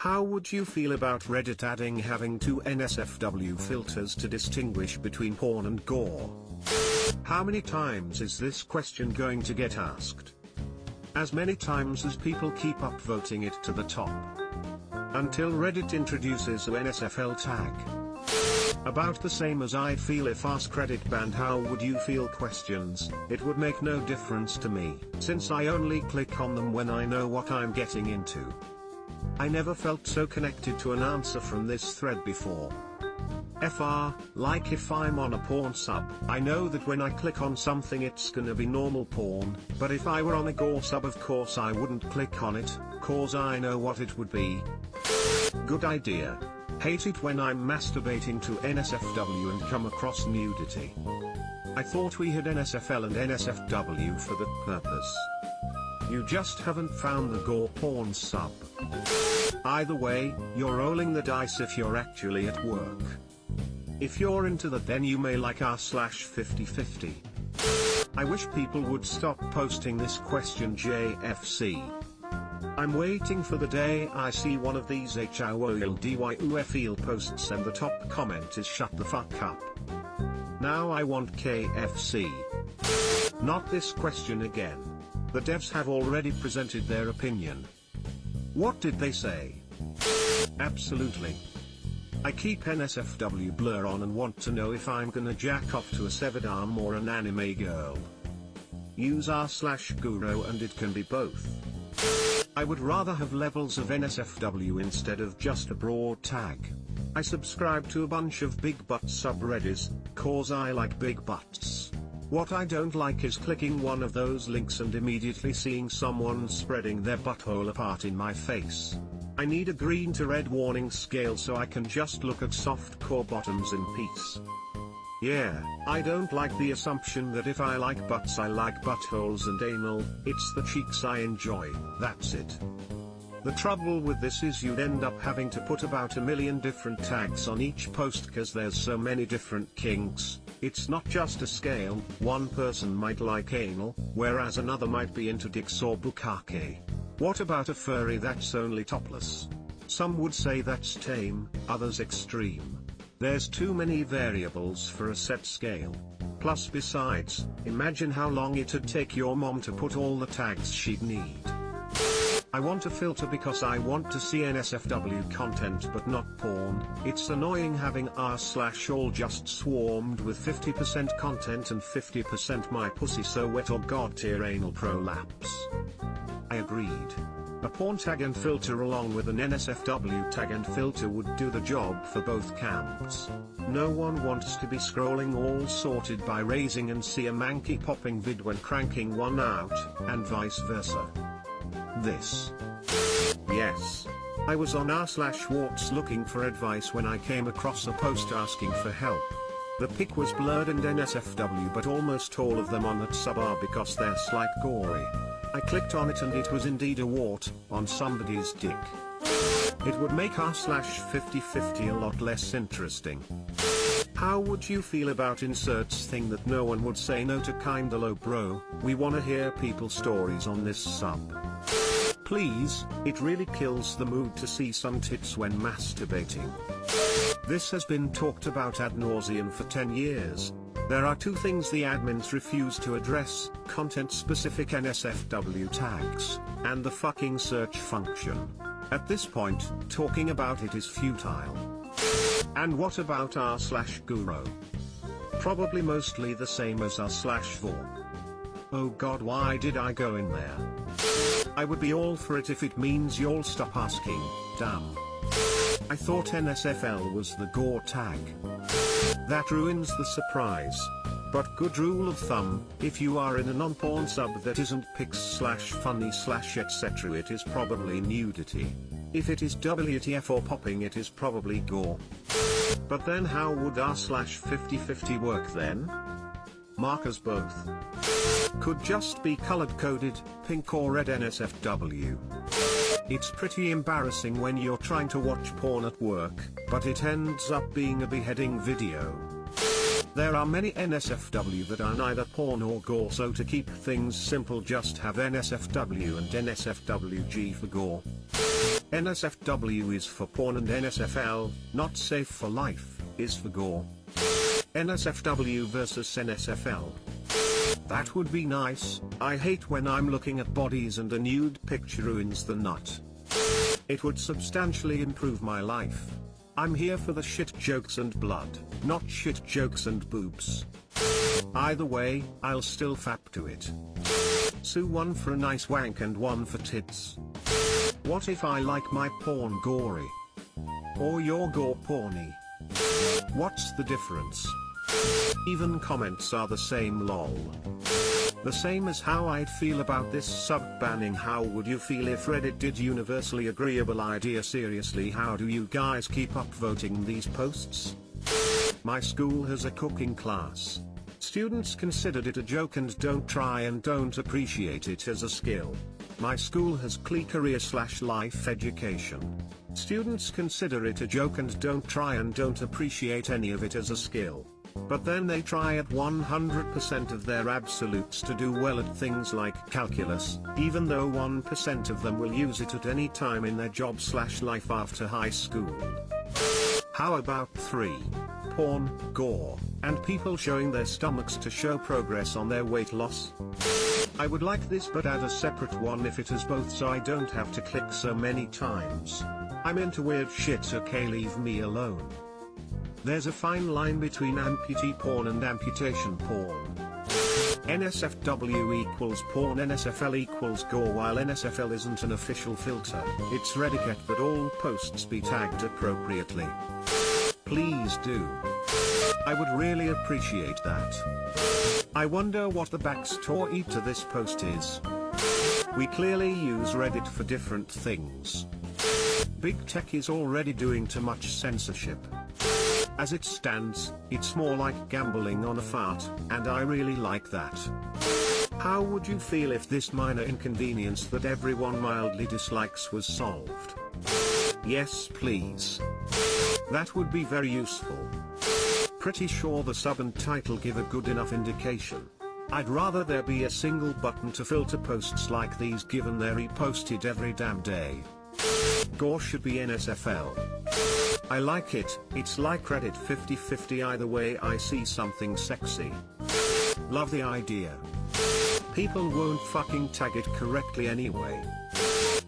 How would you feel about Reddit adding having two NSFW filters to distinguish between porn and gore? How many times is this question going to get asked? As many times as people keep upvoting it to the top. Until Reddit introduces a NSFL tag. About the same as I feel if AskReddit banned how would you feel questions. It would make no difference to me, since I only click on them when I know what I'm getting into. I never felt so connected to an answer from this thread before. Like if I'm on a porn sub, I know that when I click on something it's gonna be normal porn, but if I were on a gore sub of course I wouldn't click on it, cause I know what it would be. Good idea. Hate it when I'm masturbating to NSFW and come across nudity. I thought we had NSFL and NSFW for that purpose. You just haven't found the gore porn sub. Either way, you're rolling the dice if you're actually at work. If you're into that then you may like r/50/50. I wish people would stop posting this question JFC. I'm waiting for the day I see one of these HOOLDYUFEL posts and the top comment is shut the fuck up. Now I want KFC. Not this question again. The devs have already presented their opinion. What did they say? Absolutely. I keep NSFW blur on and want to know if I'm gonna jack off to a severed arm or an anime girl. Use r/guru and it can be both. I would rather have levels of NSFW instead of just a broad tag. I subscribe to a bunch of big butt subreddits, cause I like big butts. What I don't like is clicking one of those links and immediately seeing someone spreading their butthole apart in my face. I need a green to red warning scale so I can just look at soft core bottoms in peace. Yeah, I don't like the assumption that if I like butts I like buttholes and anal, it's the cheeks I enjoy, that's it. The trouble with this is you'd end up having to put about a million different tags on each post cause there's so many different kinks. It's not just a scale, one person might like anal, whereas another might be into dicks or bukkake. What about a furry that's only topless? Some would say that's tame, others extreme. There's too many variables for a set scale. Plus besides, imagine how long it'd take your mom to put all the tags she'd need. I want a filter because I want to see NSFW content but not porn. It's annoying having r/all just swarmed with 50% content and 50% my pussy so wet or god tier anal prolapse. I agreed. A porn tag and filter along with an NSFW tag and filter would do the job for both camps. No one wants to be scrolling all sorted by raising and see a manky popping vid when cranking one out, and vice versa. This. Yes. I was on r/warts looking for advice when I came across a post asking for help. The pic was blurred and NSFW but almost all of them on that sub are because they're slight gory. I clicked on it and it was indeed a wart, on somebody's dick. It would make r/50/50 a lot less interesting. How would you feel about inserts thing that no one would say no to kinda low bro, we wanna hear people's stories on this sub. Please, it really kills the mood to see some tits when masturbating. This has been talked about ad nauseum for 10 years. There are two things the admins refuse to address, content-specific NSFW tags, and the fucking search function. At this point, talking about it is futile. And what about r/guru? Probably mostly the same as r/vor. Oh god, why did I go in there? I would be all for it if it means you'll stop asking, damn. I thought NSFL was the gore tag. That ruins the surprise. But good rule of thumb, if you are in a non-porn sub that isn't pics/funny/etc. it is probably nudity. If it is WTF or popping it is probably gore. But then how would r/50/50 work then? Markers both. Could just be colored coded, pink or red NSFW. It's pretty embarrassing when you're trying to watch porn at work, but it ends up being a beheading video. There are many NSFW that are neither porn or gore, so to keep things simple just have NSFW and NSFWG for gore. NSFW is for porn and NSFL, not safe for life, is for gore. NSFW versus NSFL. That would be nice. I hate when I'm looking at bodies and a nude picture ruins the nut. It would substantially improve my life. I'm here for the shit jokes and blood, not shit jokes and boobs. Either way, I'll still fap to it. Sue one for a nice wank and one for tits. What if I like my porn gory? Or your gore porny? What's the difference? Even comments are the same lol. The same as how I'd feel about this sub-banning. How would you feel if Reddit did universally agreeable idea? Seriously, how do you guys keep upvoting these posts? My school has a cooking class. Students considered it a joke and don't try and don't appreciate it as a skill. My school has career/life education. Students consider it a joke and don't try and don't appreciate any of it as a skill. But then they try at 100% of their absolutes to do well at things like calculus, even though 1% of them will use it at any time in their job/life after high school. How about 3? Porn, gore, and people showing their stomachs to show progress on their weight loss? I would like this, but add a separate one if it has both so I don't have to click so many times. I'm into weird shit, okay, leave me alone. There's a fine line between amputee porn and amputation porn. NSFW equals porn, NSFL equals gore. While NSFL isn't an official filter, it's Reddit that all posts be tagged appropriately. Please do. I would really appreciate that. I wonder what the backstory to this post is. We clearly use Reddit for different things. Big tech is already doing too much censorship. As it stands, it's more like gambling on a fart, and I really like that. How would you feel if this minor inconvenience that everyone mildly dislikes was solved? Yes, please. That would be very useful. Pretty sure the sub and title give a good enough indication. I'd rather there be a single button to filter posts like these, given they're reposted every damn day. Gore should be NSFL. I like it, it's like Reddit 50-50 either way. I see something sexy. Love the idea. People won't fucking tag it correctly anyway.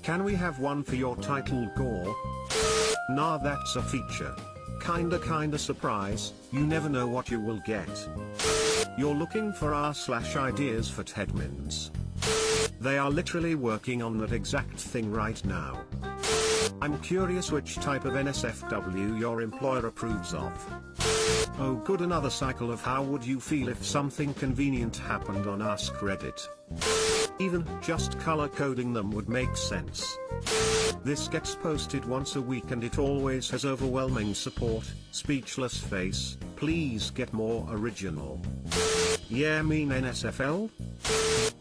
Can we have one for your title gore? Nah, that's a feature. Kinda surprise, you never know what you will get. You're looking for r/ideas for Tedmins. They are literally working on that exact thing right now. I'm curious which type of NSFW your employer approves of. Oh good, another cycle of how would you feel if something convenient happened on AskReddit. Even just color coding them would make sense. This gets posted once a week and it always has overwhelming support. Speechless face, please get more original. Yeah, mean NSFL?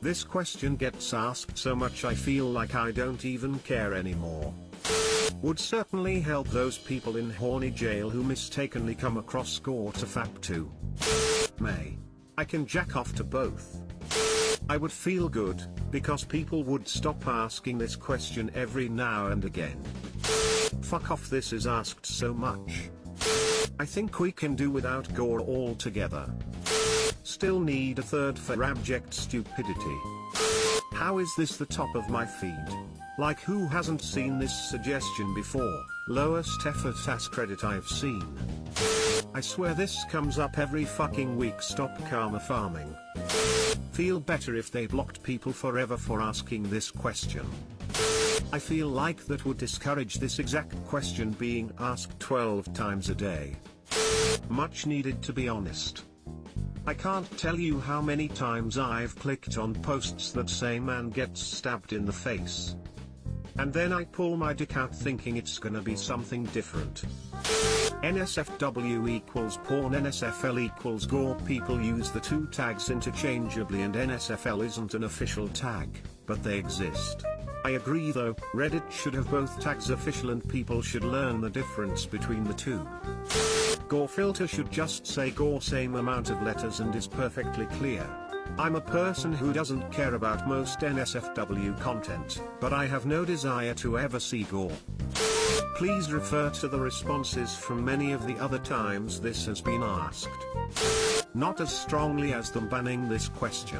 This question gets asked so much I feel like I don't even care anymore. Would certainly help those people in horny jail who mistakenly come across gore to fap to. I can jack off to both. I would feel good, because people would stop asking this question every now and again. Fuck off, this is asked so much. I think we can do without gore altogether. Still need a third for abject stupidity. How is this the top of my feed? Like, who hasn't seen this suggestion before? Lowest effort AskReddit I've seen. I swear this comes up every fucking week. Stop karma farming. Feel better if they blocked people forever for asking this question. I feel like that would discourage this exact question being asked 12 times a day. Much needed, to be honest. I can't tell you how many times I've clicked on posts that say man gets stabbed in the face. And then I pull my dick out thinking it's gonna be something different. NSFW equals porn, NSFL equals gore. People use the two tags interchangeably and NSFL isn't an official tag, but they exist. I agree though, Reddit should have both tags official and people should learn the difference between the two. Gore filter should just say gore, same amount of letters, and is perfectly clear. I'm a person who doesn't care about most NSFW content, but I have no desire to ever see gore. Please refer to the responses from many of the other times this has been asked. Not as strongly as them banning this question.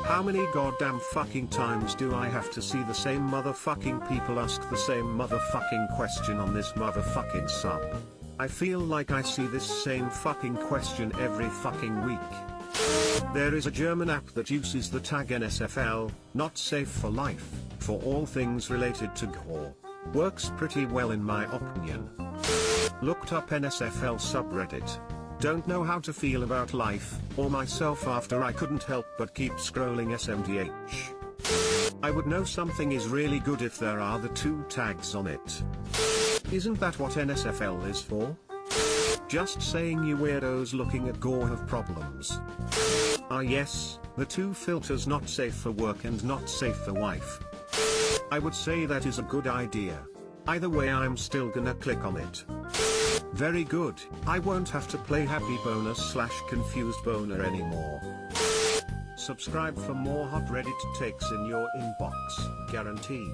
How many goddamn fucking times do I have to see the same motherfucking people ask the same motherfucking question on this motherfucking sub? I feel like I see this same fucking question every fucking week. There is a German app that uses the tag NSFL, not safe for life, for all things related to gore. Works pretty well in my opinion. Looked up NSFL subreddit. Don't know how to feel about life, or myself after I couldn't help but keep scrolling SMDH. I would know something is really good if there are the two tags on it. Isn't that what NSFL is for? Just saying you weirdos looking at gore have problems. Ah yes, the two filters not safe for work and not safe for wife. I would say that is a good idea. Either way I'm still gonna click on it. Very good, I won't have to play happy bonus/confused boner anymore. Subscribe for more hot Reddit takes in your inbox, guaranteed.